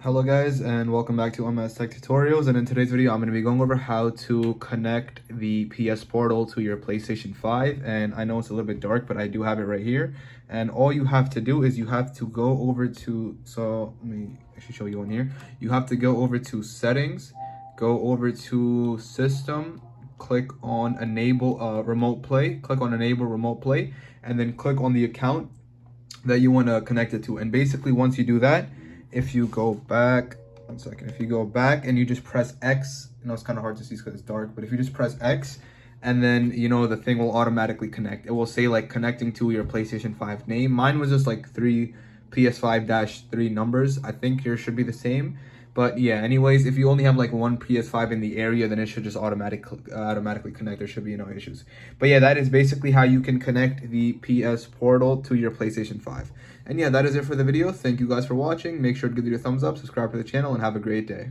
Hello guys, and welcome back to MS Tech Tutorials. And in today's video I'm going to be going over how to connect the PS Portal to your PlayStation 5. And I know it's a little bit dark, but I do have it right here. And all you have to do is you have to go over to, so let me actually show you one here. You have to go over to settings, go over to system, click on enable remote play, click on enable remote play, and then click on the account that you want to connect it to. And basically once you do that, if you go back, one second, if you go back and you just press X, it's kind of hard to see because it's dark, but if you just press X and then, the thing will automatically connect. It will say like connecting to your PlayStation 5 name. Mine was just like three PS5-3 numbers. I think yours should be the same. But yeah, anyways, if you only have like one PS5 in the area, then it should just automatically connect. There should be no issues. But yeah, that is basically how you can connect the PS Portal to your PlayStation 5. And yeah, that is it for the video. Thank you guys for watching. Make sure to give it a thumbs up, subscribe to the channel, and have a great day.